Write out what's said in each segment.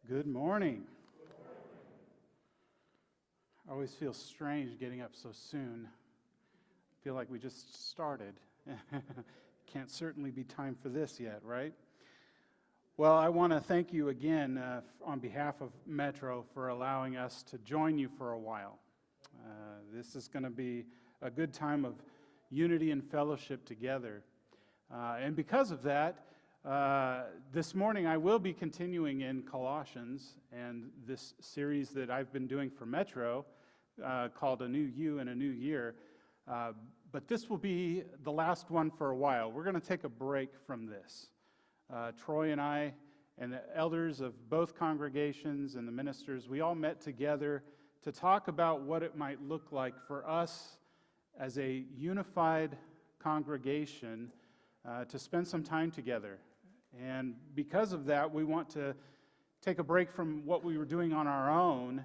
Good morning. I always feel strange getting up so soon. I feel like we just started. Can't certainly be time for this yet, right? Well, I want to thank you again on behalf of Metro for allowing us to join you for a while. This is going to be a good time of unity and fellowship together. And because of that, this morning I will be continuing in Colossians and this series that I've been doing for Metro called A New You and a New Year. But this will be the last one for a while. We're going to take a break from this. Troy and I and the elders of both congregations and the ministers, we all met together to talk about what it might look like for us as a unified congregation to spend some time together. And because of that, we want to take a break from what we were doing on our own,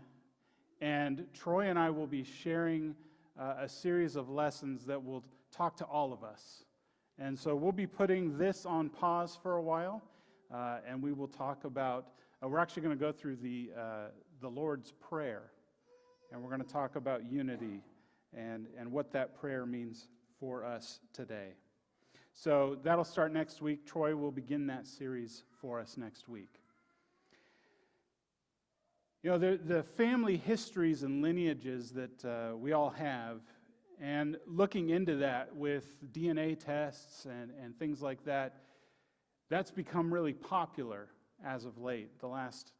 and Troy and I will be sharing a series of lessons that will talk to all of us. And so we'll be putting this on pause for a while, and we will talk about, we're actually going to go through the Lord's Prayer, and we're going to talk about unity and what that prayer means for us today. So that'll start next week. Troy will begin that series for us next week. You know, the family histories and lineages that we all have, and looking into that with DNA tests and things like that, that's become really popular as of late. The last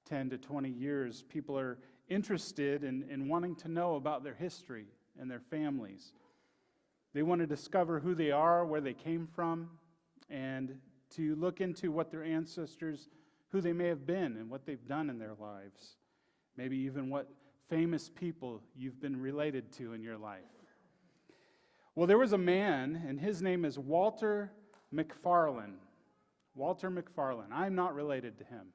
10 to 20 years, people are interested in wanting to know about their history and their families. They want to discover who they are, where they came from, and to look into what their ancestors, who they may have been and what they've done in their lives. Maybe even what famous people you've been related to in your life. Well, there was a man, and his name is Walter McFarlane. Walter McFarlane. I'm not related to him.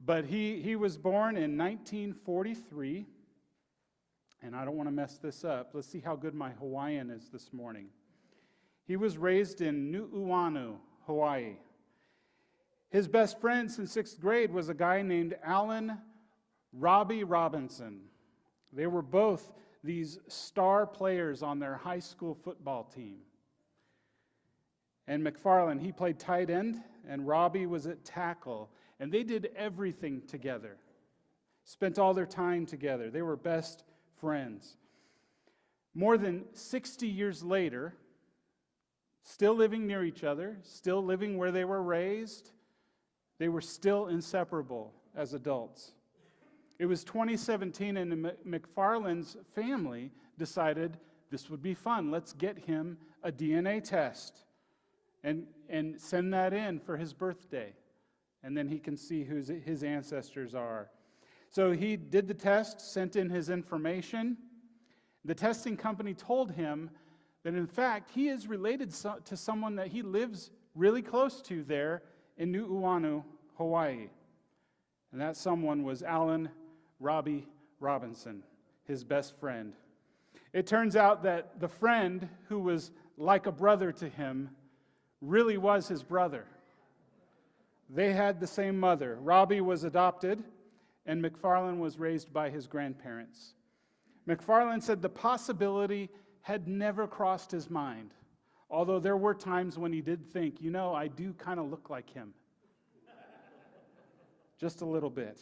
But he was born in 1943. And I don't want to mess this up. Let's see how good my Hawaiian is this morning. He was raised in Nu'uanu, Hawaii. His best friend since 6th grade was a guy named Alan Robbie Robinson. They were both these star players on their high school football team. And McFarlane, he played tight end, and Robbie was at tackle. And they did everything together. Spent all their time together. They were best friends. More than 60 years later, still living near each other, still living where they were raised, they were still inseparable as adults. It was 2017, and McFarlane's family decided this would be fun. Let's get him a DNA test and send that in for his birthday. And then he can see who his ancestors are. So he did the test, sent in his information. The testing company told him that, in fact, he is related to someone that he lives really close to there in Nu'uanu, Hawaii. And that someone was Alan Robbie Robinson, his best friend. It turns out that the friend who was like a brother to him really was his brother. They had the same mother. Robbie was adopted, and McFarlane was raised by his grandparents. McFarlane said the possibility had never crossed his mind, although there were times when he did think, you know, I do kind of look like him. Just a little bit.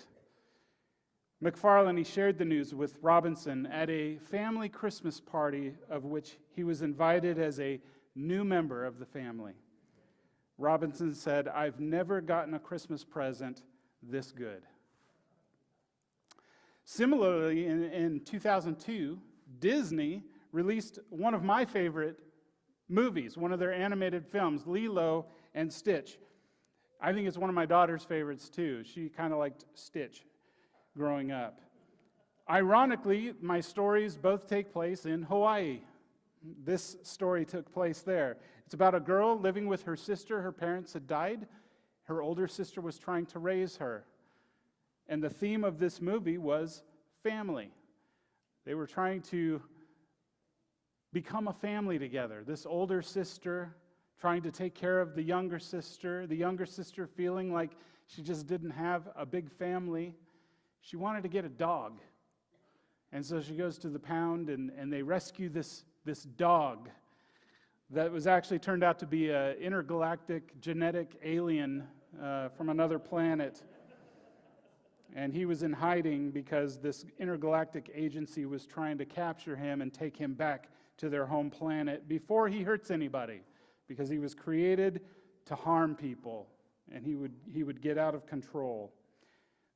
McFarlane, he shared the news with Robinson at a family Christmas party of which he was invited as a new member of the family. Robinson said, I've never gotten a Christmas present this good. Similarly, in 2002, Disney released one of my favorite movies, one of their animated films, Lilo and Stitch. I think it's one of my daughter's favorites too. She kind of liked Stitch growing up. Ironically, my stories both take place in Hawaii. This story took place there. It's about a girl living with her sister. Her parents had died. Her older sister was trying to raise her. And the theme of this movie was family. They were trying to become a family together. This older sister trying to take care of the younger sister feeling like She just didn't have a big family. She wanted to get a dog. And so she goes to the pound, and they rescue this dog that was actually turned out to be an intergalactic genetic alien from another planet. And he was in hiding because this intergalactic agency was trying to capture him and take him back to their home planet before he hurts anybody, because he was created to harm people, and he would get out of control.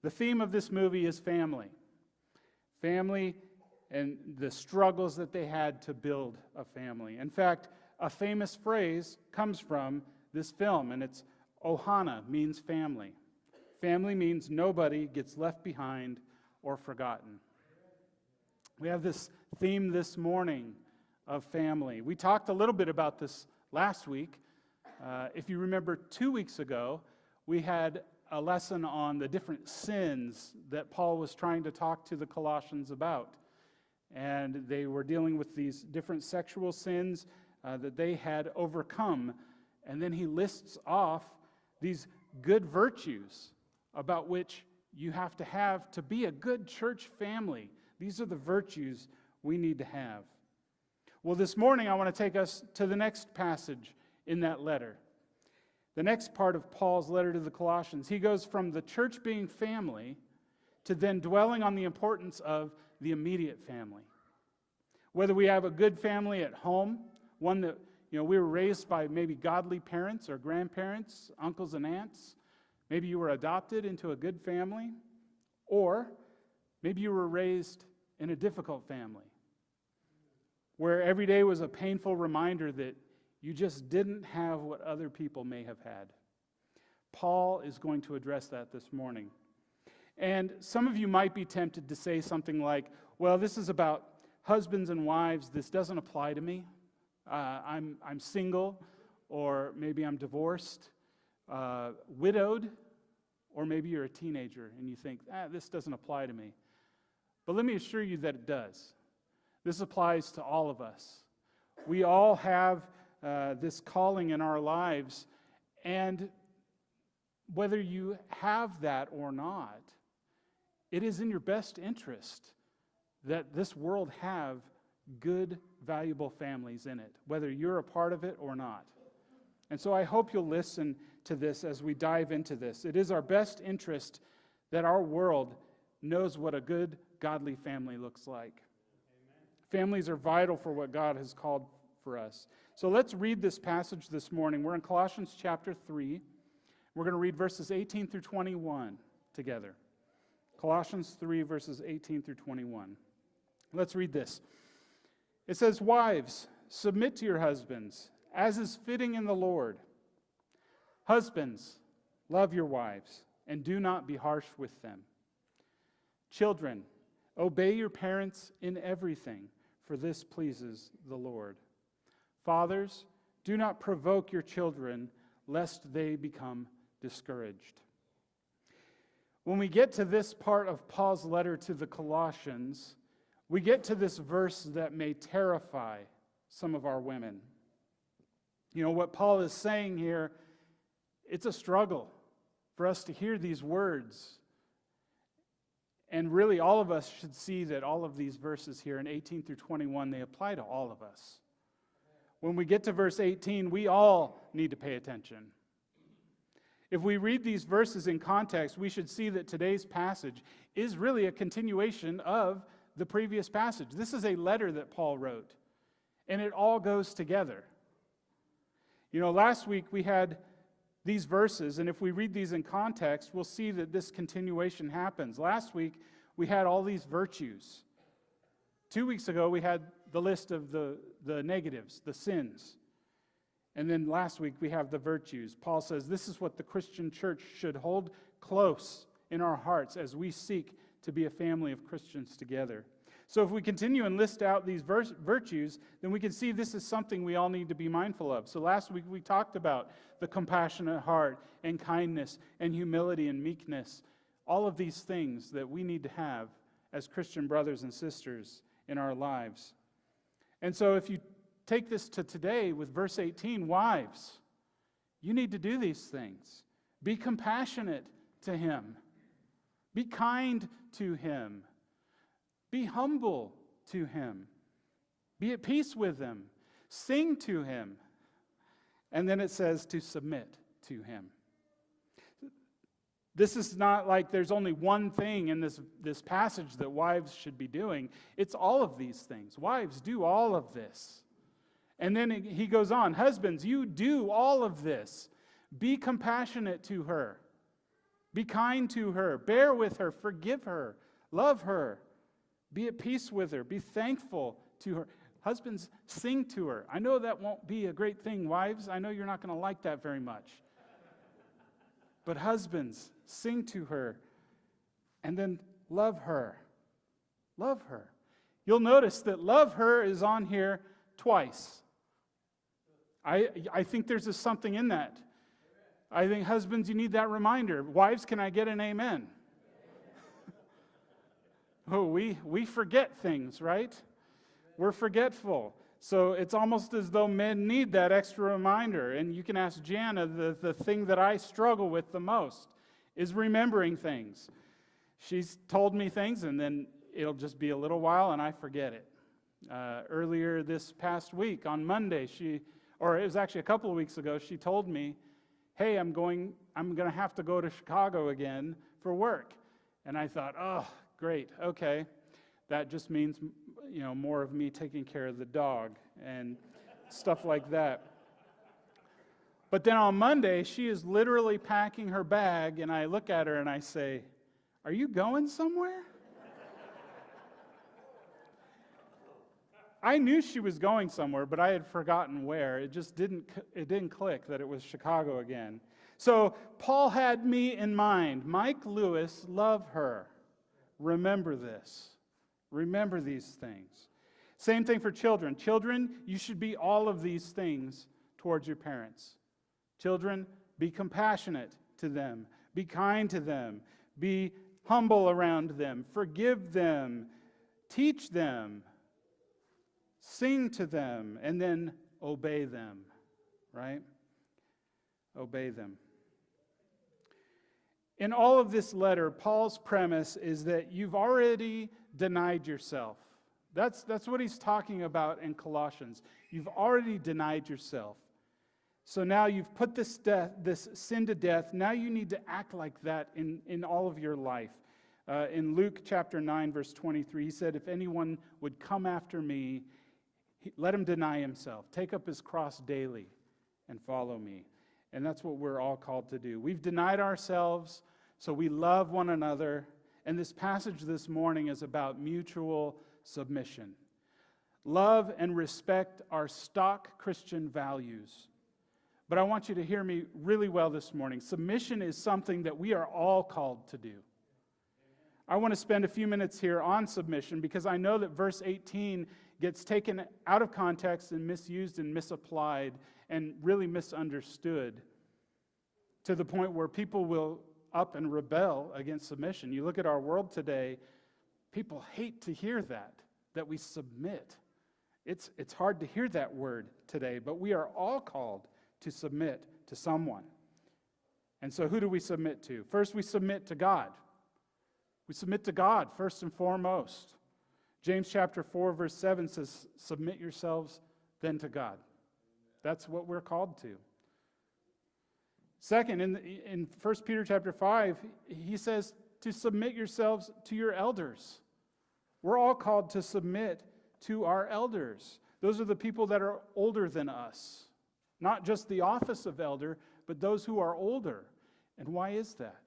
The theme of this movie is family. Family and the struggles that they had to build a family. In fact, a famous phrase comes from this film, and it's Ohana, means family. Family means nobody gets left behind or forgotten. We have this theme this morning of family. We talked a little bit about this last week. If you remember, 2 weeks ago, we had a lesson on the different sins that Paul was trying to talk to the Colossians about. And they were dealing with these different sexual sins that they had overcome. And then he lists off these good virtues about which you have to be a good church family. These are the virtues we need to have. Well, this morning I want to take us to the next passage in that letter. The next part of Paul's letter to the Colossians. He goes from the church being family to then dwelling on the importance of the immediate family. Whether we have a good family at home, one that we were raised by maybe godly parents or grandparents, uncles and aunts. Maybe you were adopted into a good family, or maybe you were raised in a difficult family where every day was a painful reminder that you just didn't have what other people may have had. Paul is going to address that this morning. And some of you might be tempted to say something like, well, this is about husbands and wives. This doesn't apply to me. I'm single, or maybe I'm divorced, widowed, or maybe you're a teenager and you think, this doesn't apply to me. But let me assure you that it does. This applies to all of us. We all have this calling in our lives, and whether you have that or not, it is in your best interest that this world have good, valuable families in it, whether you're a part of it or not. And so I hope you'll listen to this as we dive into this. It is our best interest that our world knows what a good, godly family looks like. Amen. Families are vital for what God has called for us. So let's read this passage this morning. We're in Colossians chapter 3. We're going to read verses 18 through 21 together. Colossians 3, verses 18 through 21. Let's read this. It says, "Wives, submit to your husbands, as is fitting in the Lord. Husbands, love your wives, and do not be harsh with them. Children, obey your parents in everything, for this pleases the Lord. Fathers, do not provoke your children, lest they become discouraged." When we get to this part of Paul's letter to the Colossians, we get to this verse that may terrify some of our women. What Paul is saying here, it's a struggle for us to hear these words. And really, all of us should see that all of these verses here in 18 through 21, they apply to all of us. When we get to verse 18, we all need to pay attention. If we read these verses in context, we should see that today's passage is really a continuation of the previous passage. This is a letter that Paul wrote, and it all goes together. Last week we had these verses, and if we read these in context, we'll see that this continuation happens. Last week we had all these virtues. 2 weeks ago we had the list of the negatives, the sins. And then last week we have the virtues. Paul says this is what the Christian church should hold close in our hearts as we seek to be a family of Christians together. So if we continue and list out these virtues, then we can see this is something we all need to be mindful of. So last week we talked about the compassionate heart and kindness and humility and meekness, all of these things that we need to have as Christian brothers and sisters in our lives. And so if you take this to today with verse 18, wives, you need to do these things. Be compassionate to him. Be kind to him. Be humble to him. Be at peace with him. Sing to him. And then it says to submit to him. This is not like there's only one thing in this passage that wives should be doing. It's all of these things. Wives, do all of this. And then he goes on, husbands, you do all of this. Be compassionate to her. Be kind to her. Bear with her. Forgive her. Love her. Be at peace with her. Be thankful to her. Husbands, sing to her. I know that won't be a great thing, wives. I know you're not going to like that very much. But husbands, sing to her. And then love her. Love her. You'll notice that love her is on here twice. I think there's something in that. I think husbands, you need that reminder. Wives, can I get an amen? Oh, we forget things, right? We're forgetful. So it's almost as though men need that extra reminder. And you can ask Jana, the thing that I struggle with the most is remembering things. She's told me things, and then it'll just be a little while, and I forget it. Earlier this past week, on Monday, or it was actually a couple of weeks ago, she told me, hey, I'm going to have to go to Chicago again for work. And I thought, oh, great, okay. That just means, more of me taking care of the dog and stuff like that. But then on Monday, she is literally packing her bag, and I look at her and I say, are you going somewhere? I knew she was going somewhere, but I had forgotten where. It just didn't click that it was Chicago again. So Paul had me in mind. Mike Lewis, love her. Remember this. Remember these things. Same thing for children. Children, you should be all of these things towards your parents. Children, be compassionate to them. Be kind to them. Be humble around them. Forgive them. Teach them. Sing to them. And then obey them. Right? Obey them. In all of this letter, Paul's premise is that you've already denied yourself. That's what he's talking about in Colossians. You've already denied yourself. So now you've put this sin to death. Now you need to act like that in all of your life. In Luke chapter 9, verse 23, he said, if anyone would come after me, let him deny himself. Take up his cross daily and follow me. And that's what we're all called to do. We've denied ourselves, so we love one another. And this passage this morning is about mutual submission. Love and respect are stock Christian values. But I want you to hear me really well this morning. Submission is something that we are all called to do. I want to spend a few minutes here on submission because I know that verse 18 gets taken out of context and misused and misapplied and really misunderstood to the point where people will up and rebel against submission. You look at our world today, people hate to hear that we submit. It's hard to hear that word today, but we are all called to submit to someone. And so who do we submit to? First, we submit to God. We submit to God first and foremost. James chapter 4, verse 7 says, submit yourselves then to God. That's what we're called to. Second, in 1 Peter chapter 5, he says to submit yourselves to your elders. We're all called to submit to our elders. Those are the people that are older than us. Not just the office of elder, but those who are older. And why is that?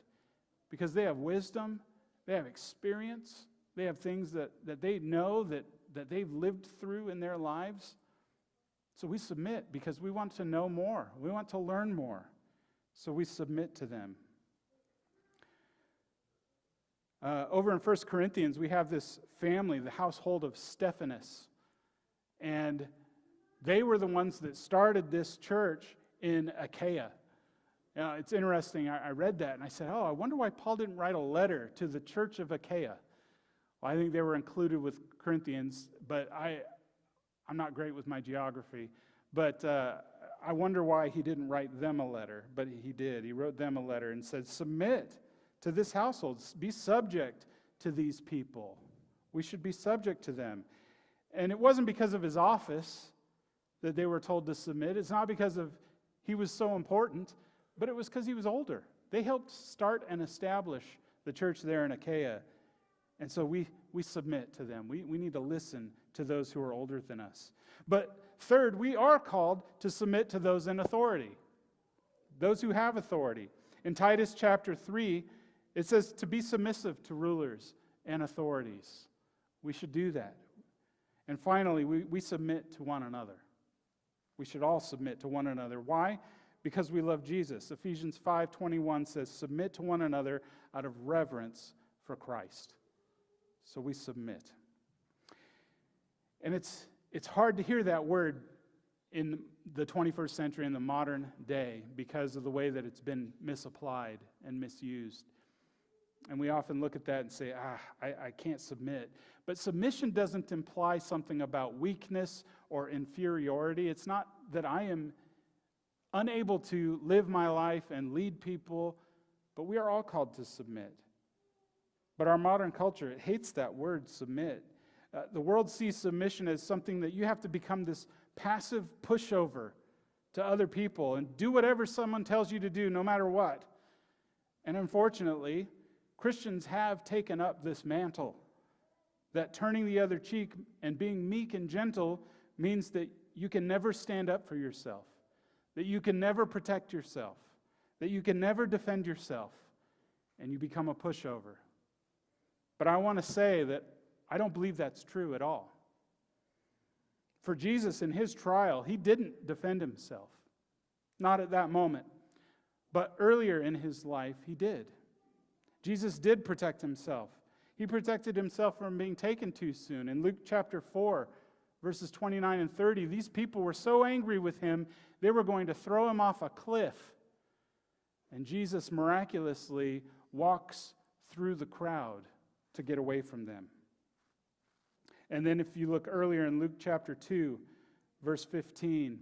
Because they have wisdom, they have experience, they have things that they know, that they've lived through in their lives. So we submit because we want to know more. We want to learn more. So we submit to them. Over in 1 Corinthians, we have this family, the household of Stephanus. And they were the ones that started this church in Achaia. It's interesting. I read that and I said, I wonder why Paul didn't write a letter to the church of Achaia. Well, I think they were included with Corinthians, but I'm not great with my geography. But I wonder why he didn't write them a letter, but he did. He wrote them a letter and said, submit to this household. Be subject to these people. We should be subject to them. And it wasn't because of his office that they were told to submit. It's not because of he was so important, but it was because he was older. They helped start and establish the church there in Achaia. And so we submit to them. We need to listen to those who are older than us. But third, we are called to submit to those in authority, those who have authority. In Titus chapter 3, it says to be submissive to rulers and authorities. We should do that. And finally, we submit to one another. We should all submit to one another. Why? Because we love Jesus. Ephesians 5:21 says, submit to one another out of reverence for Christ. So we submit. And it's hard to hear that word in the 21st century, in the modern day, because of the way that it's been misapplied and misused. And we often look at that and say, I can't submit. But submission doesn't imply something about weakness or inferiority. It's not that I am unable to live my life and lead people, but we are all called to submit. But our modern culture, it hates that word, submit. The world sees submission as something that you have to become this passive pushover to other people and do whatever someone tells you to do, no matter what. And unfortunately, Christians have taken up this mantle that turning the other cheek and being meek and gentle means that you can never stand up for yourself, that you can never protect yourself, that you can never defend yourself, and you become a pushover. But I want to say that I don't believe that's true at all. For Jesus in his trial, he didn't defend himself. Not at that moment. But earlier in his life, he did. Jesus did protect himself. He protected himself from being taken too soon. In Luke chapter 4, verses 29 and 30, these people were so angry with him, they were going to throw him off a cliff. And Jesus miraculously walks through the crowd to get away from them. And then if you look earlier in Luke chapter 2, verse 15,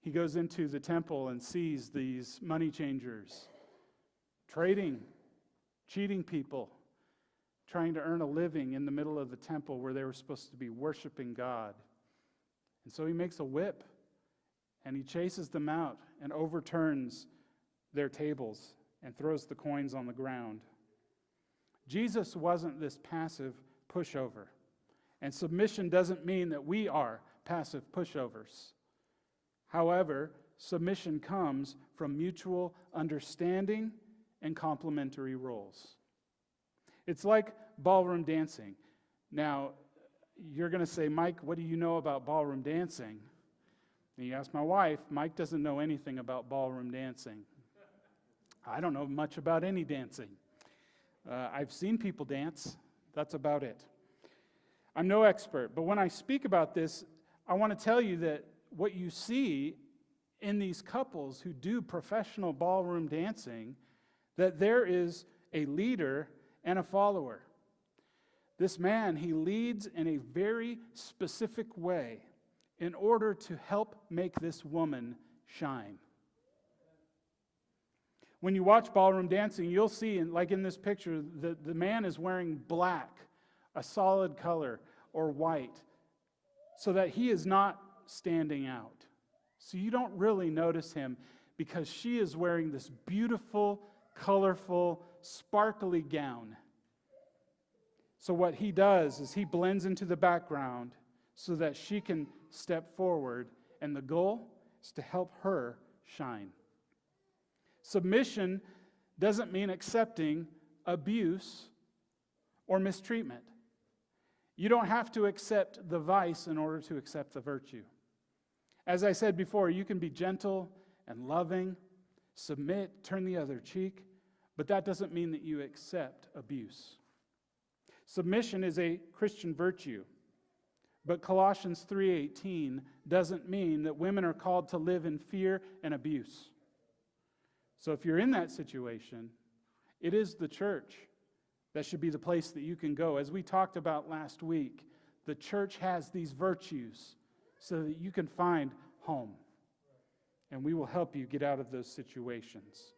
he goes into the temple and sees these money changers trading, cheating people, trying to earn a living in the middle of the temple where they were supposed to be worshiping God. And so he makes a whip and he chases them out and overturns their tables and throws the coins on the ground. Jesus wasn't this passive pushover. And submission doesn't mean that we are passive pushovers. However, submission comes from mutual understanding and complementary roles. It's like ballroom dancing. Now, you're going to say, Mike, what do you know about ballroom dancing? And you ask my wife, Mike doesn't know anything about ballroom dancing. I don't know much about any dancing. I've seen people dance. That's about it. I'm no expert, but when I speak about this, I want to tell you that what you see in these couples who do professional ballroom dancing, that there is a leader and a follower. This man, he leads in a very specific way in order to help make this woman shine. When you watch ballroom dancing, you'll see, like in this picture, the man is wearing black, a solid color, or white, so that he is not standing out. So you don't really notice him because she is wearing this beautiful, colorful, sparkly gown. So what he does is he blends into the background so that she can step forward, and the goal is to help her shine. Submission doesn't mean accepting abuse or mistreatment. You don't have to accept the vice in order to accept the virtue. As I said before, you can be gentle and loving, submit, turn the other cheek, but that doesn't mean that you accept abuse. Submission is a Christian virtue, but Colossians 3:18 doesn't mean that women are called to live in fear and abuse. So if you're in that situation, it is the church that should be the place that you can go. As we talked about last week, the church has these virtues so that you can find home. And we will help you get out of those situations.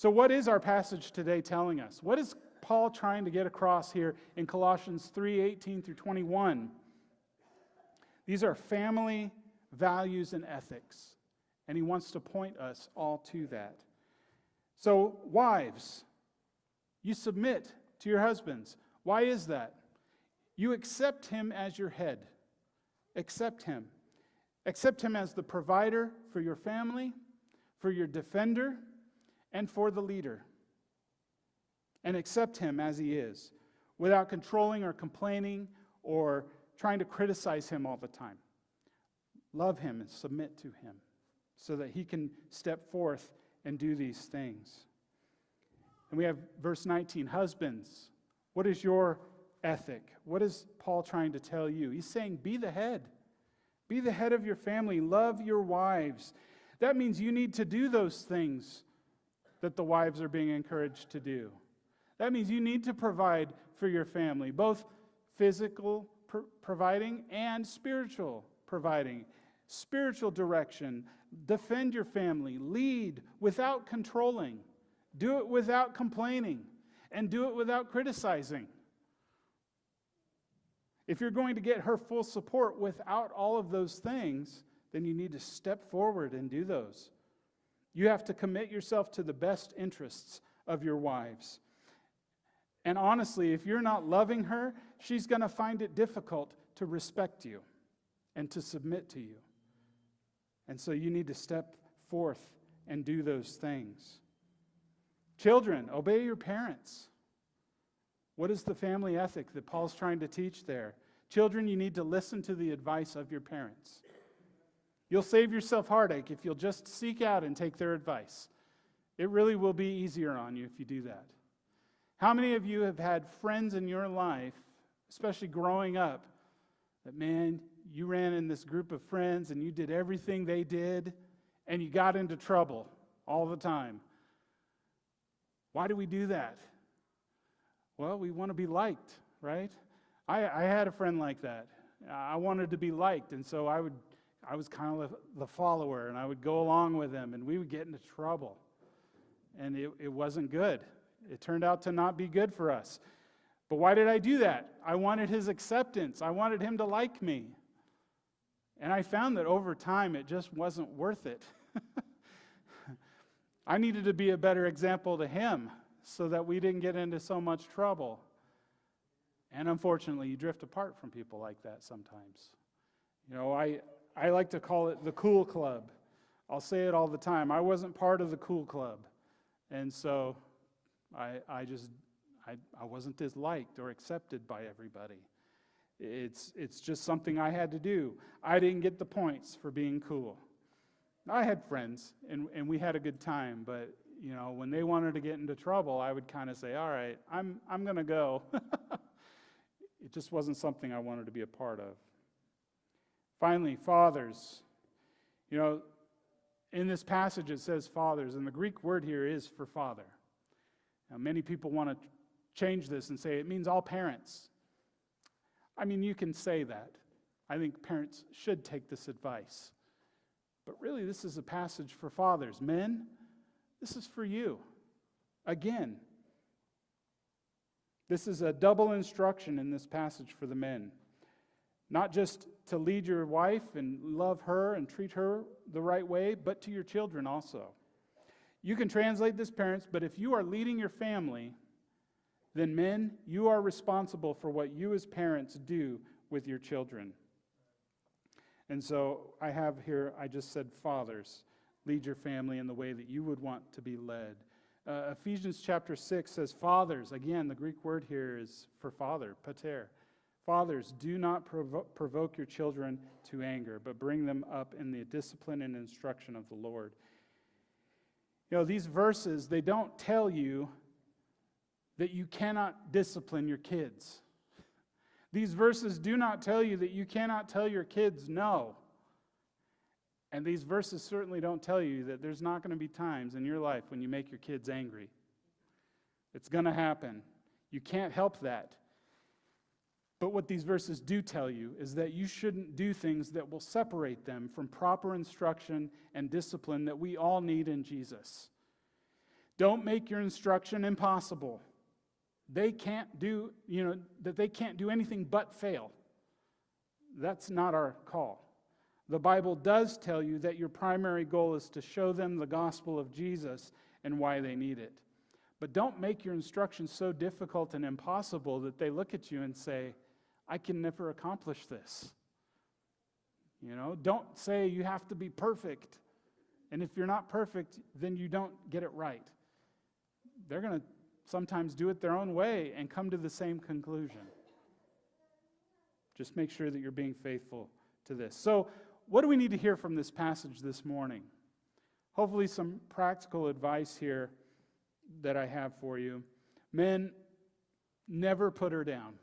So what is our passage today telling us? What is Paul trying to get across here in Colossians 3:18 through 21? These are family values and ethics, and he wants to point us all to that. So wives, you submit to your husbands. Why is that? You accept him as your head. Accept him. Accept him as the provider for your family, for your defender, and for the leader. And accept him as he is, without controlling or complaining or trying to criticize him all the time. Love him and submit to him so that he can step forth and do these things. And we have verse 19, husbands, what is your ethic? What is Paul trying to tell you? He's saying, be the head. Be the head of your family. Love your wives. That means you need to do those things that the wives are being encouraged to do. That means you need to provide for your family, both physical providing and spiritual providing. Spiritual direction. Defend your family. Lead without controlling. Do it without complaining. And do it without criticizing. If you're going to get her full support without all of those things, then you need to step forward and do those. You have to commit yourself to the best interests of your wives. And honestly, if you're not loving her, she's going to find it difficult to respect you and to submit to you. And so you need to step forth and do those things. Children, obey your parents. What is the family ethic that Paul's trying to teach there? Children, you need to listen to the advice of your parents. You'll save yourself heartache if you'll just seek out and take their advice. It really will be easier on you if you do that. How many of you have had friends in your life, especially growing up, that, man, you ran in this group of friends and you did everything they did and you got into trouble all the time? Why do we do that? Well, we want to be liked, right? I had a friend like that. I wanted to be liked, and so I was kind of the follower, and I would go along with him, and we would get into trouble. And it wasn't good. It turned out to not be good for us. But why did I do that? I wanted his acceptance. I wanted him to like me. And I found that over time, it just wasn't worth it. I needed to be a better example to him so that we didn't get into so much trouble. And unfortunately, you drift apart from people like that sometimes. You know, I like to call it the cool club. I'll say it all the time. I wasn't part of the cool club. And so I wasn't as liked or accepted by everybody. It's just something I had to do. I didn't get the points for being cool. I had friends, and we had a good time, but you know, when they wanted to get into trouble, I would kind of say, all right, I'm going to go. It just wasn't something I wanted to be a part of. Finally, fathers. You know, in this passage it says fathers, and the Greek word here is for father. Now, many people want to change this and say it means all parents. I mean, you can say that. I think parents should take this advice. But really, this is a passage for fathers. Men, this is for you. Again, this is a double instruction in this passage for the men. Not just to lead your wife and love her and treat her the right way, but to your children also. You can translate this, parents, but if you are leading your family, then men, you are responsible for what you as parents do with your children. And so I have here, I just said fathers, lead your family in the way that you would want to be led. Ephesians chapter 6 says fathers. Again, the Greek word here is for father, pater. Fathers, do not provoke your children to anger, but bring them up in the discipline and instruction of the Lord. You know, these verses, they don't tell you that you cannot discipline your kids. These verses do not tell you that you cannot tell your kids no. And these verses certainly don't tell you that there's not going to be times in your life when you make your kids angry. It's going to happen. You can't help that. But what these verses do tell you is that you shouldn't do things that will separate them from proper instruction and discipline that we all need in Jesus. Don't make your instruction impossible. They can't do anything but fail. That's not our call. The Bible does tell you that your primary goal is to show them the gospel of Jesus and why they need it. But don't make your instructions so difficult and impossible that they look at you and say, I can never accomplish this. Don't say you have to be perfect. And if you're not perfect, then you don't get it right. They're going to sometimes do it their own way and come to the same conclusion. Just make sure that you're being faithful to this. So, what do we need to hear from this passage this morning? Hopefully some practical advice here that I have for you. Men, never put her down.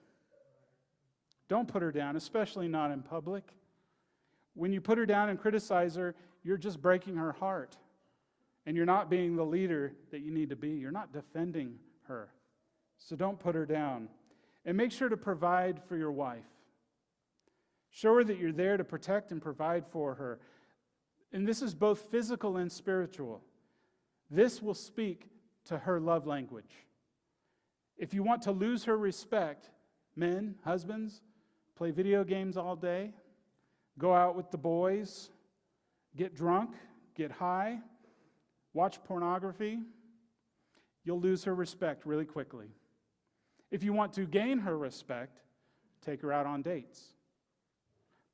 Don't put her down, especially not in public. When you put her down and criticize her, you're just breaking her heart. And you're not being the leader that you need to be. You're not defending her. So don't put her down. And make sure to provide for your wife. Show her that you're there to protect and provide for her. And this is both physical and spiritual. This will speak to her love language. If you want to lose her respect, men, husbands, play video games all day, go out with the boys, get drunk, get high, watch pornography, you'll lose her respect really quickly. If you want to gain her respect, take her out on dates.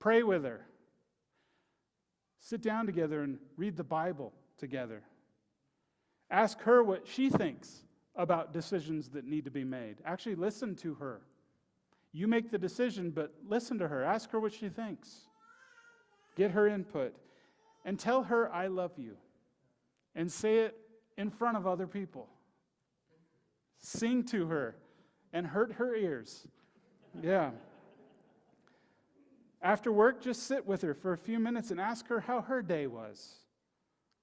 Pray with her. Sit down together and read the Bible together. Ask her what she thinks about decisions that need to be made. Actually, listen to her. You make the decision, but listen to her. Ask her what she thinks. Get her input. And tell her, I love you. And say it in front of other people. Sing to her and hurt her ears. Yeah. After work, just sit with her for a few minutes and ask her how her day was.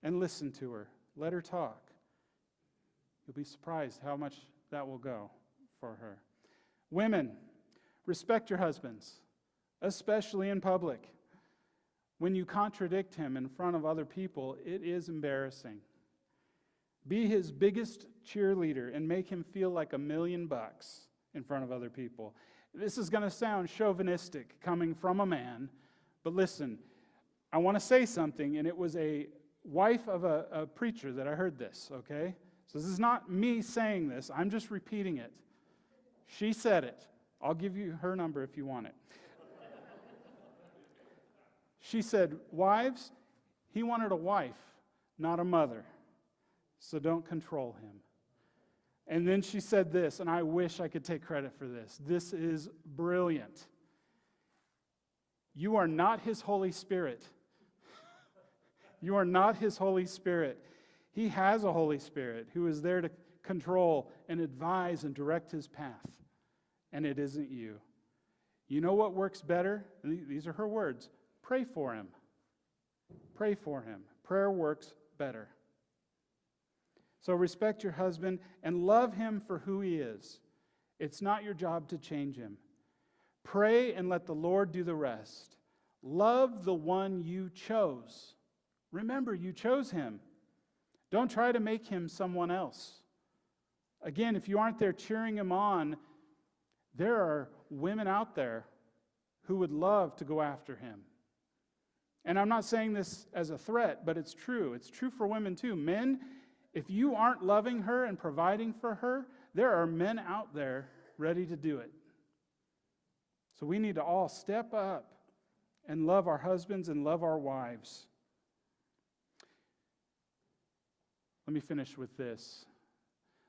And listen to her. Let her talk. You'll be surprised how much that will go for her. Women, respect your husbands, especially in public. When you contradict him in front of other people, it is embarrassing. Be his biggest cheerleader and make him feel like $1 million in front of other people. This is going to sound chauvinistic coming from a man, but listen, I want to say something, and it was a wife of a preacher that I heard this, okay? So this is not me saying this, I'm just repeating it. She said it. I'll give you her number if you want it. She said, wives, he wanted a wife, not a mother, so don't control him. And then she said this, and I wish I could take credit for this. This is brilliant. You are not his Holy Spirit. You are not his Holy Spirit. He has a Holy Spirit who is there to control and advise and direct his path. And it isn't you. You know what works better? These are her words. Pray for him. Pray for him. Prayer works better. So respect your husband and love him for who he is. It's not your job to change him. Pray and let the Lord do the rest. Love the one you chose. Remember, you chose him. Don't try to make him someone else. Again, if you aren't there cheering him on, there are women out there who would love to go after him. And I'm not saying this as a threat, but it's true. It's true for women too. Men, if you aren't loving her and providing for her, there are men out there ready to do it. So we need to all step up and love our husbands and love our wives. Let me finish with this.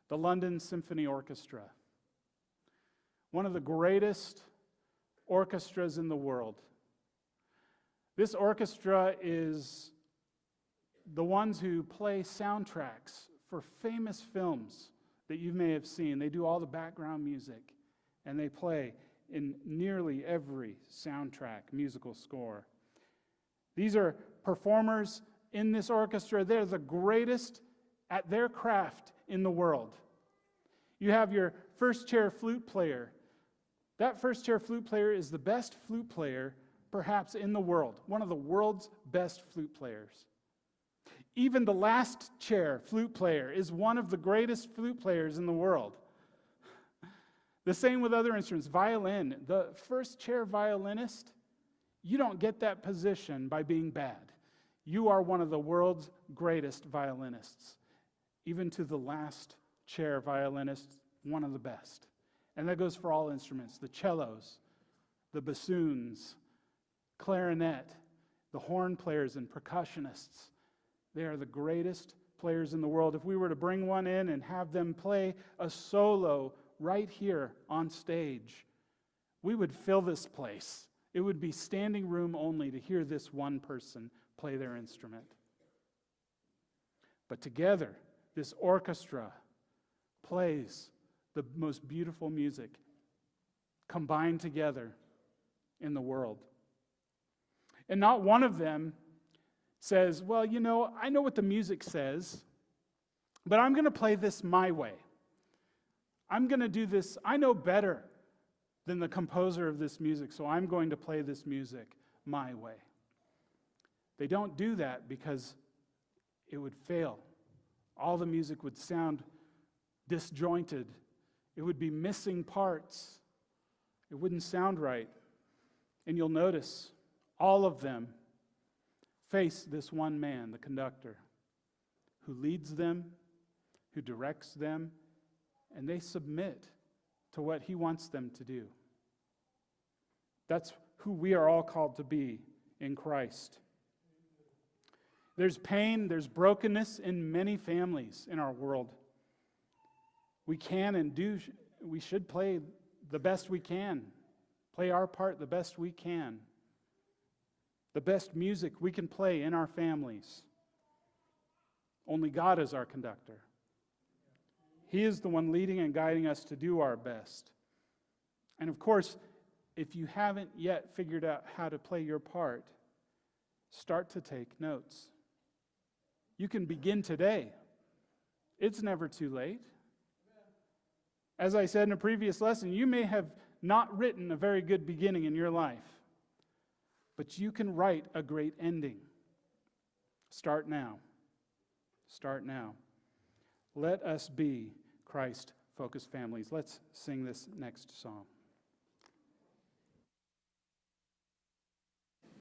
The London Symphony Orchestra, one of the greatest orchestras in the world. This orchestra is the ones who play soundtracks for famous films that you may have seen. They do all the background music, and they play in nearly every soundtrack, musical score. These are performers in this orchestra. They're the greatest at their craft in the world. You have your first chair flute player. That first chair flute player is the best flute player perhaps in the world, one of the world's best flute players. Even the last chair flute player is one of the greatest flute players in the world. The same with other instruments. Violin, the first chair violinist, you don't get that position by being bad. You are one of the world's greatest violinists. Even to the last chair violinist, one of the best. And that goes for all instruments. The cellos, the bassoons, clarinet, the horn players and percussionists. They are the greatest players in the world. If we were to bring one in and have them play a solo right here on stage, we would fill this place. It would be standing room only to hear this one person play their instrument. But together, this orchestra plays the most beautiful music combined together in the world. And not one of them says, well, you know, I know what the music says, but I'm going to play this my way. I'm going to do this. I know better than the composer of this music, so I'm going to play this music my way. They don't do that because it would fail. All the music would sound disjointed. It would be missing parts. It wouldn't sound right. And you'll notice all of them face this one man, the conductor, who leads them, who directs them, and they submit to what he wants them to do. That's who we are all called to be in Christ. There's pain, there's brokenness in many families in our world. We can and do, we should play the best we can, play our part the best we can. The best music we can play in our families. Only God is our conductor. He is the one leading and guiding us to do our best. And of course, if you haven't yet figured out how to play your part, start to take notes. You can begin today. It's never too late. As I said in a previous lesson, you may have not written a very good beginning in your life, but you can write a great ending. Start now. Start now. Let us be Christ-focused families. Let's sing this next song.